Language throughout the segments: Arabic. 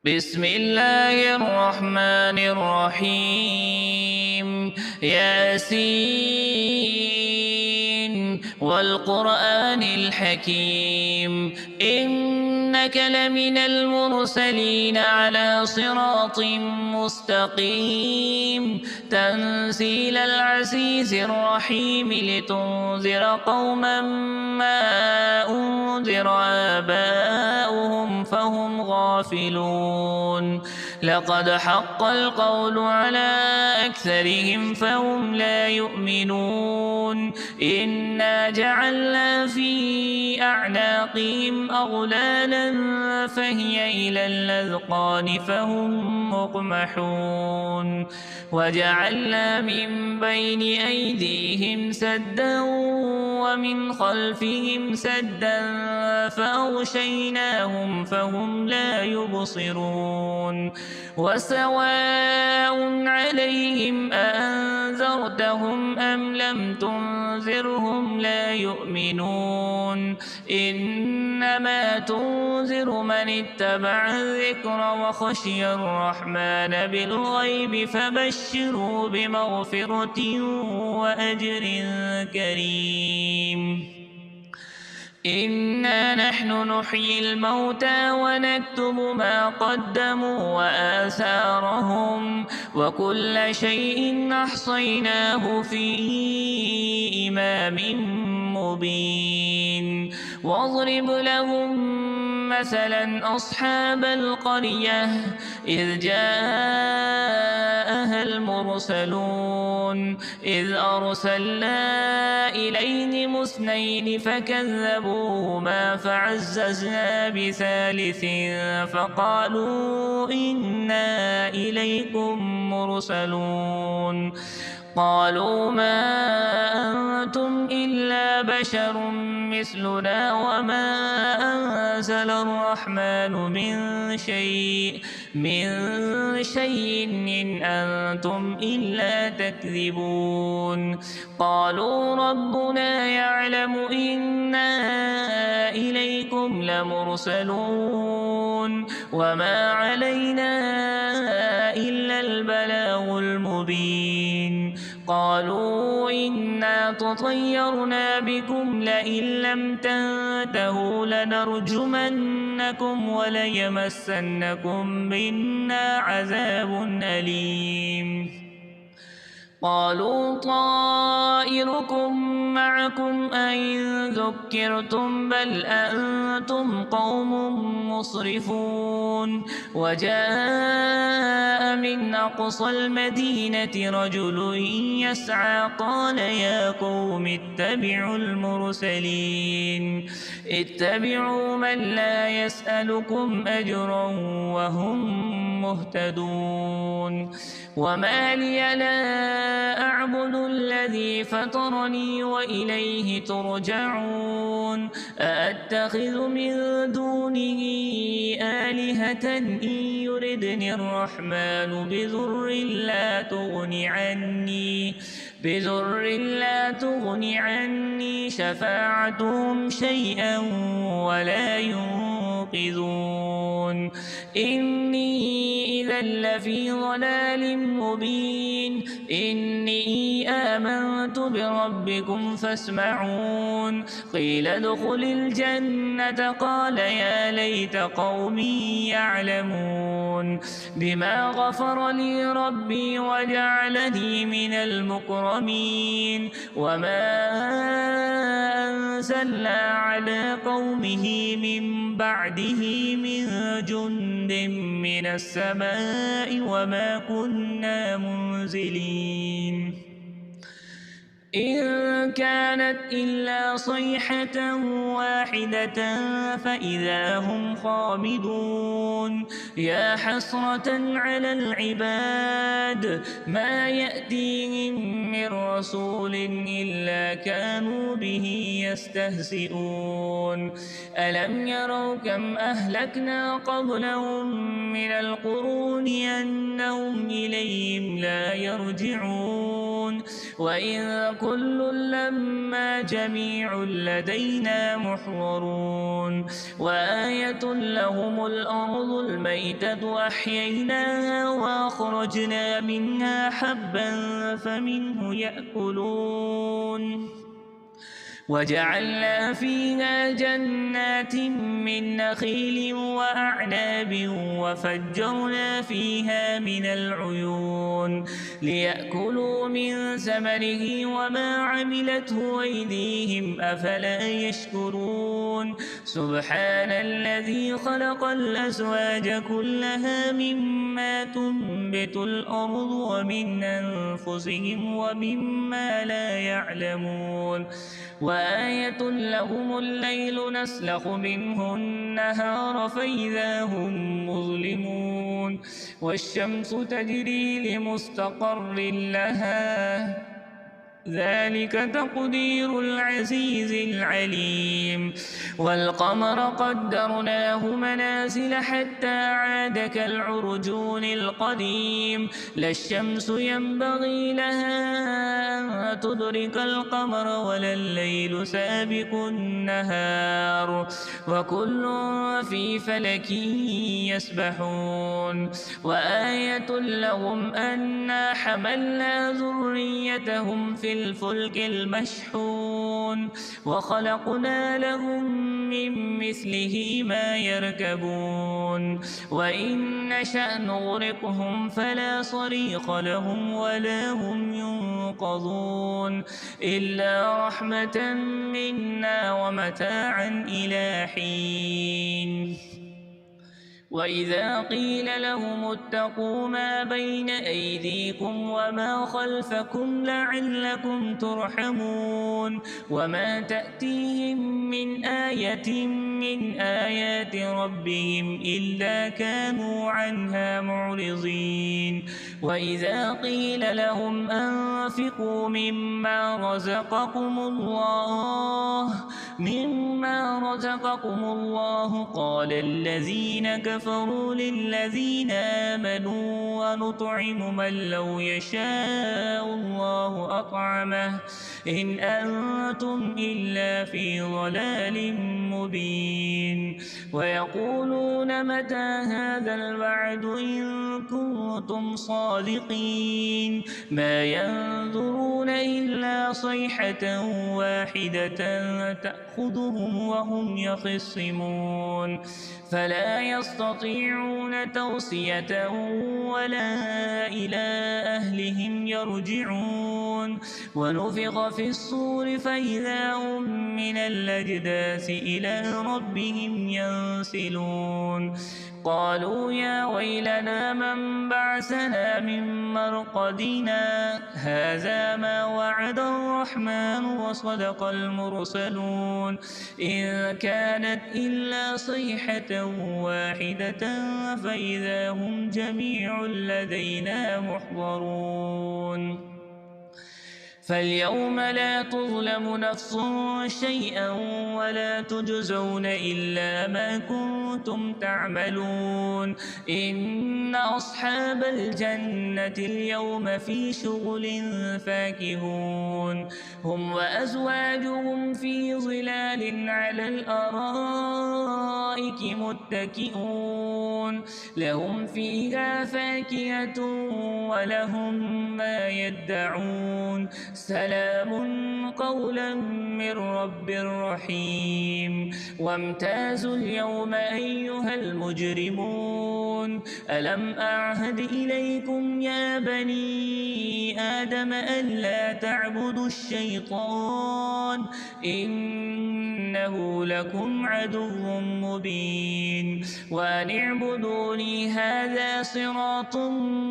بسم الله الرحمن الرحيم ياسين والقرآن الحكيم إنك لمن المرسلين على صراط مستقيم تنزيل العزيز الرحيم لتنذر قوما ما أنذر آباؤهم فهم غافلون لقد حق القول على أكثرهم فهم لا يؤمنون إنا جعلنا في أعناقهم أغلالا فهي إلى الأذقان فهم مقمحون وجعلنا من بين أيديهم سدا ومن خلفهم سدا فأغشيناهم فهم لا يبصرون وسواء عليهم أأنذرتهم أم لم تنذرهم لا يؤمنون إنما تنذر من اتبع الذكر وخشي الرحمن بالغيب فبشروا بمغفرة وأجر كريم إنا نحن نحيي الموتى ونكتب ما قدموا وآثارهم وكل شيء أحصيناه في إمام مبين واضرب لهم مثلا أصحاب القرية إذ جاءها المرسلون إذ أرسلنا إليهم اثنين فكذبوهما فعززنا بثالث فقالوا إنا إليكم مرسلون قالوا ما أنتم إلا بشر مثلنا وما أنزل الرحمن من شيء إن أنتم إلا تكذبون قالوا ربنا يعلم إنا إليكم لمرسلون وما علينا إلا البلاغ المبين قالوا إنا تطيرنا بكم لئن لم تنتهوا لنرجمنكم وليمسنكم منا عذاب أليم قالوا طائركم معكم أئن ذكرتم بل أنتم قوم مسرفون وجاء من أقصى المدينة رجل يسعى قال يا قوم اتبعوا المرسلين اتبعوا من لا يسألكم أجرا وهم مهتدون وما لي لا أعبد الذي فطرني وإليه ترجعون أأتخذ من دونه آلهة إن يردني الرحمن بذر لا تغن عني شفاعتهم شيئا ولا ينقذون إني إذا لفي ضلال مبين إني آمنت بربكم فاسمعون قيل ادخل الجنة قال يا ليت قومي يعلمون بما غفر لي ربي وجعلني من المكرمين وما أنزلنا على قومه من بعده من جند من السماء وما كنا منزلين إن كانت إلا صيحة واحدة فإذا هم خامدون يا حسرة على العباد ما يأتيهم من رسول إلا كانوا به يستهزئون ألم يروا كم أهلكنا قبلهم من القرون أنهم إليهم لا يرجعون وإن كل لما جميع لدينا محضرون وآية لهم الأرض الميتة أحييناها وأخرجنا منها حبا فمنه يأكلون وجعلنا فيها جنات من نخيل وأعناب وفجرنا فيها من العيون ليأكلوا من ثمره وما عملته أيديهم أفلا يشكرون سبحان الذي خلق الأزواج كلها مما تنبت الأرض ومن أنفسهم ومما لا يعلمون وآية لهم الليل نسلخ منه النهار فإذا هم مظلمون والشمس تجري لمستقر لها ذلك تقدير العزيز العليم والقمر قدرناه منازل حتى عاد كالعرجون القديم لا الشمس ينبغي لها أن تدرك القمر ولا الليل سابق النهار وكل في فلك يسبحون وآية لهم أنا حملنا ذريتهم في الفلك المشحون وخلقنا لهم من مثله ما يركبون وإن نشأ نغرقهم فلا صريخ لهم ولا هم ينقذون إلا رحمة منا ومتاعا إلى حين وإذا قيل لهم اتقوا ما بين أيديكم وما خلفكم لعلكم ترحمون وما تأتيهم من آية من آيات ربهم إلا كانوا عنها معرضين وإذا قيل لهم أنفقوا مما رزقكم الله قال الذين كفروا للذين آمنوا ونطعم من لو يشاء الله أطعمه إن أنتم إلا في ضلال مبين ويقولون متى هذا الوعد إن كنتم صادقين ما ينظرون إلا صيحة واحدة تأخذهم وهم يخصمون فلا يستطيعون توصية ولا إلى أهلهم يرجعون ونفخ في الصور فإذا هم من الأجداث إلى ربهم ينسلون قالوا يا ويلنا من بعثنا من مرقدنا هذا ما وعد الرحمن وصدق المرسلون إن كانت إلا صيحة واحدة فإذا هم جميع لدينا محضرون فاليوم لا تظلم نفس شيئا ولا تجزون إلا ما كنتم تعملون إن أصحاب الجنة اليوم في شغل فاكهون هم وأزواجهم في ظلال على الأرائك متكئون لهم فيها فاكهة ولهم ما يدعون سلام قولا من رب رحيم وامتازوا اليوم أيها المجرمون ألم أعهد إليكم يا بني آدم ألا تعبدوا الشيطان إنه لكم عدو مبين وأن اعبدوني هذا صراط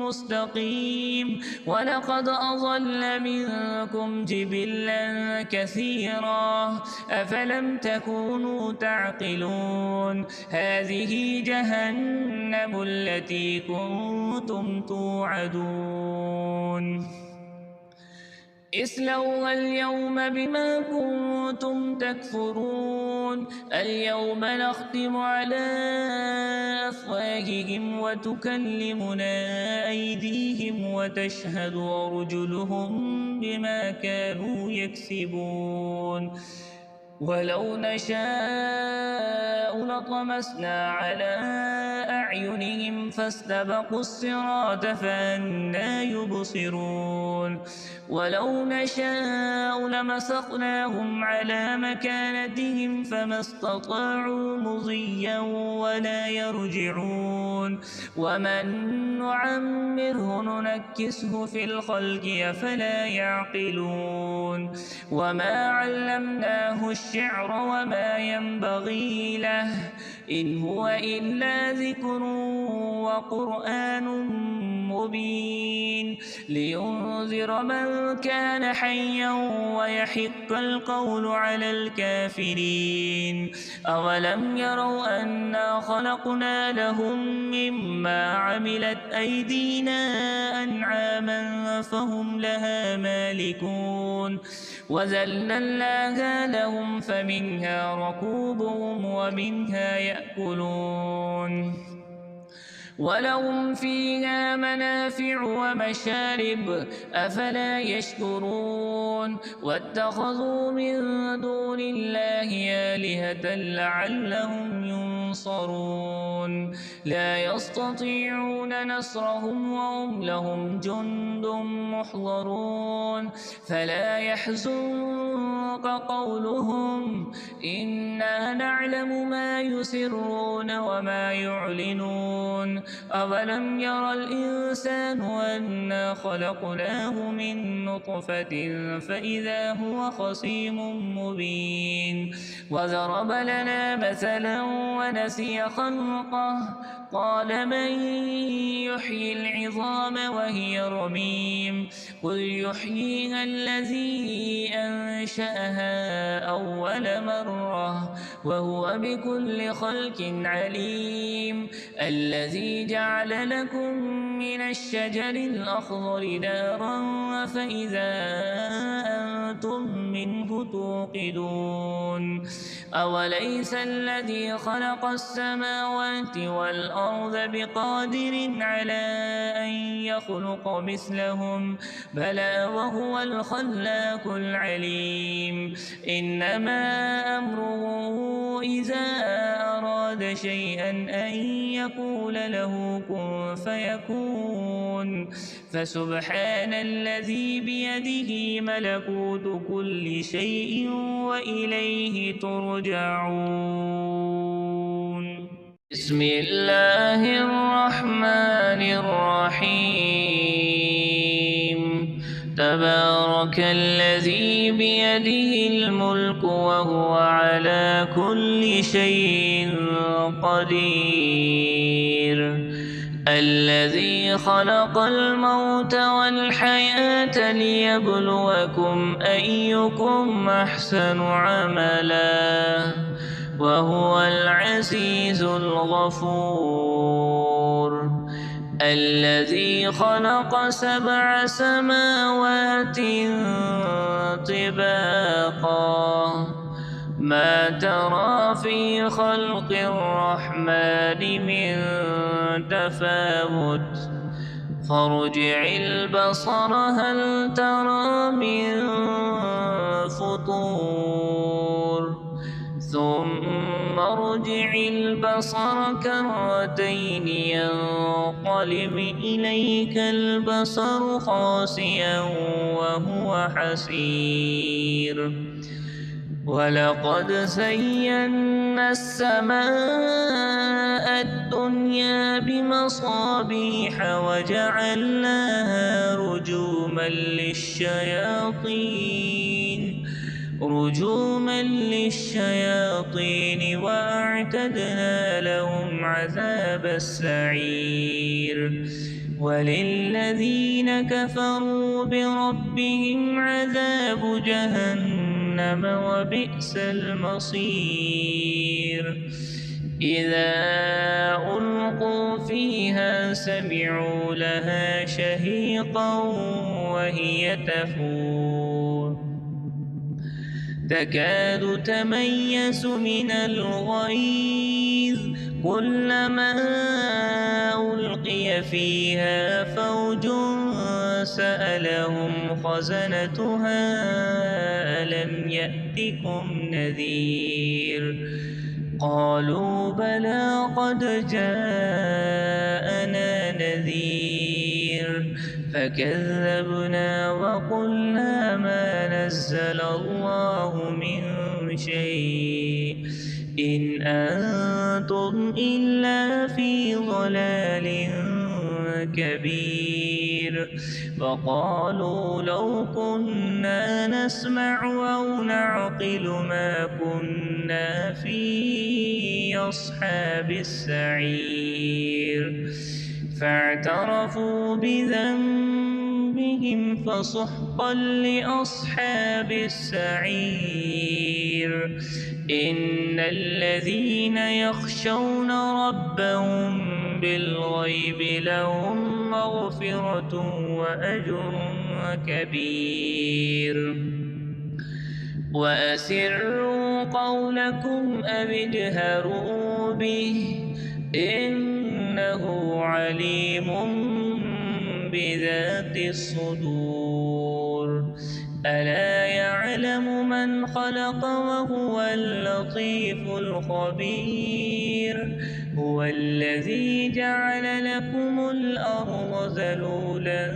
مستقيم ولقد أضل منكم جبلا كثيرا أفلم تكونوا تعقلون هذه جهنم التي كنتم توعدون اصلوها اليوم بما كنتم تكفرون اليوم نختم على أفواههم وتكلمنا أيديهم وتشهد أرجلهم بما كانوا يكسبون ولو نشاء لطمسنا على أعينهم فاستبقوا الصراط فأنى يبصرون ولو نشاء لمسخناهم على مكانتهم فما استطاعوا مضيا ولا يرجعون ومن نعمره ننكسه في الخلق أفلا يعقلون وما علمناه الشعر وما ينبغي له إن هو إلا ذكر وقرآن مبين لينذر من كان حيا ويحق القول على الكافرين أولم يروا أنا خلقنا لهم مما عملت أيدينا أنعاما فهم لها مالكون وذللناها لهم فمنها ركوبهم ومنها يأكلون ولهم فيها منافع ومشارب أفلا يشكرون واتخذوا من دون الله آلهة لعلهم ينصرون لا يستطيعون نصرهم وهم لهم جند محضرون فلا يحزنك قولهم إنا نعلم ما يسرون وما يعلنون أولم ير الإنسان أنا خلقناه من نطفة فإذا هو خصيم مبين وضرب لنا مثلا ونسي خلقه قال من يحيي العظام وهي رميم قل يحييها الذي أنشأها أول مرة وهو بكل خلق عليم الذي جعل لكم من الشجر الأخضر نارا فإذا أنتم منه توقدون أوليس الذي خلق السماوات والأرض بقادر على أن يخلق مثلهم بلى وهو الخلاق العليم إنما أمره إذا أراد شيئا أن يقول له كن فيكون فسبحان الذي بيده ملكوت كل شيء وإليه ترجعون بسم الله الرحمن الرحيم تبارك الذي بيده الملك وهو على كل شيء قدير الذي خلق الموت والحياة ليبلوكم أيكم أحسن عملا وهو العزيز الغفور الذي خلق 7 سماوات طباقا ما ترى في خلق الرحمن من تفاوت فارجع البصر هل ترى من فطور ثم ارجع البصر كرتين ينقلب إليك البصر خاسئا وهو حسير ولقد زينا السماء الدنيا بمصابيح وجعلناها رجوما للشياطين وأعتدنا لهم عذاب السعير وللذين كفروا بربهم عذاب جهنم وبئس المصير إذا ألقوا فيها سمعوا لها شهيقا وهي تفور تكاد تميز من الغيظ كلما ألقي فيها فوج سألهم خزنتها ألم يأتكم نذير قالوا بلى قد جاءنا نذير فكذبنا وقلنا ما نزل الله من شيء إن أنتم إلا في ضلال كبير وقالوا لو كنا نسمع أو نعقل ما كنا في أصحاب السعير فاعترفوا بذنبهم فسحقا لأصحاب السعير إن الذين يخشون ربهم بالغيب لهم مغفرة وأجر كبير وأسروا قولكم أو اجهروا به إنه عليم بذات الصدور ألا يعلم من خلق وهو اللطيف الخبير هو الذي جعل لكم الأرض ذلولا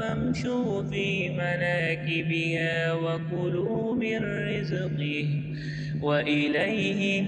فامشوا في مناكبها وكلوا من رزقه وإليه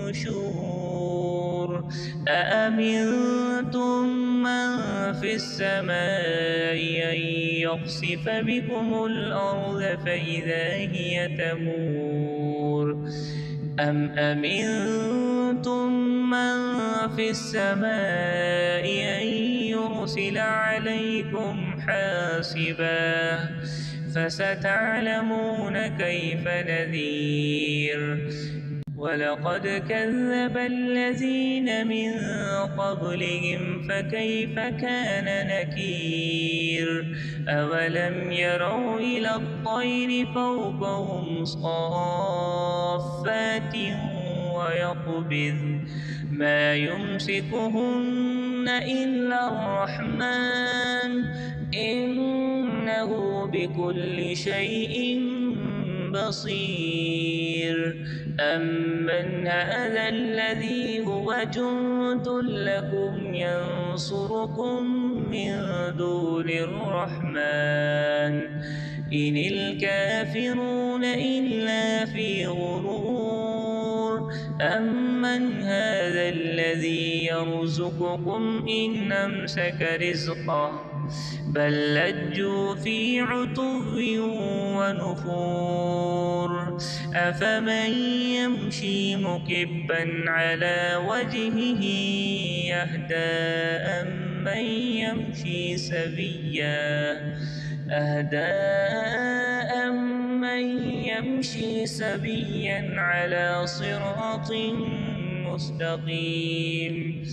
النشور أأمنتم من في السماء أن يخسف بكم الأرض فإذا هي تمور أم أمنتم من في السماء أن يرسل عليكم حاصبا فستعلمون كيف نذير ولقد كذب الذين من قبلهم فكيف كان نكير أولم يروا إلى الطير فوقهم صافات ويقبض ما يمسكهن إلا الرحمن إنه بكل شيء بصير أمن هذا الذي هو جند لكم ينصركم من دون الرحمن إن الكافرون إلا في غرور أمن هذا الذي يرزقكم إن أمسك رزقه بل لجوا في عتو ونفور أفمن يمشي مكبا على وجهه يهدى أمن يمشي سويا على صراط مستقيم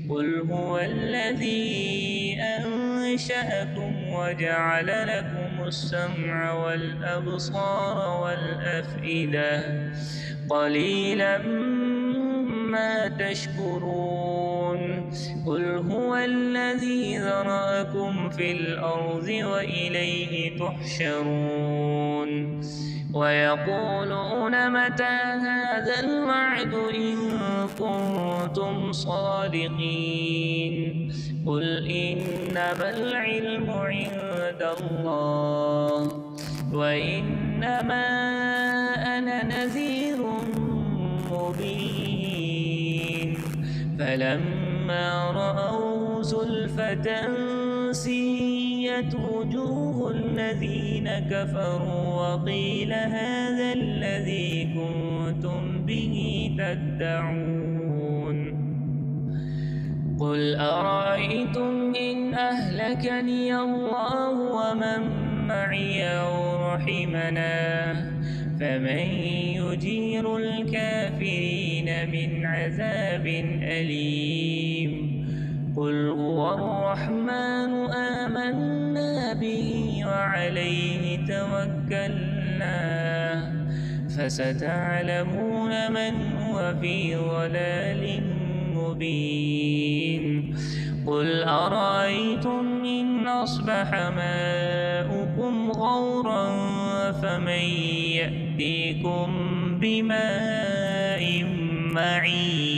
قل هو الذي أنشأكم وجعل لكم السمع والأبصار والأفئدة قليلا ما تشكرون قل هو الذي ذرأكم في الأرض وإليه تحشرون ويقولون متى هذا الوعد إن كنتم صادقين قل إنما العلم عند الله وإنما أنا نذير مبين فلما رأوا زلفة سيئت وجوه الذين كفروا وقيل هذا الذي كنتم به تدعون قل أرأيتم إن أهلكني الله ومن معي أو رحمنا فمن يجير الكافرين من عذاب أليم قل هو الرحمن آمنا به وعليه توكلنا فستعلمون من هو في ضلال مبين قل أرأيتم إن أصبح ماؤكم غورا فمن يأتيكم بماء معين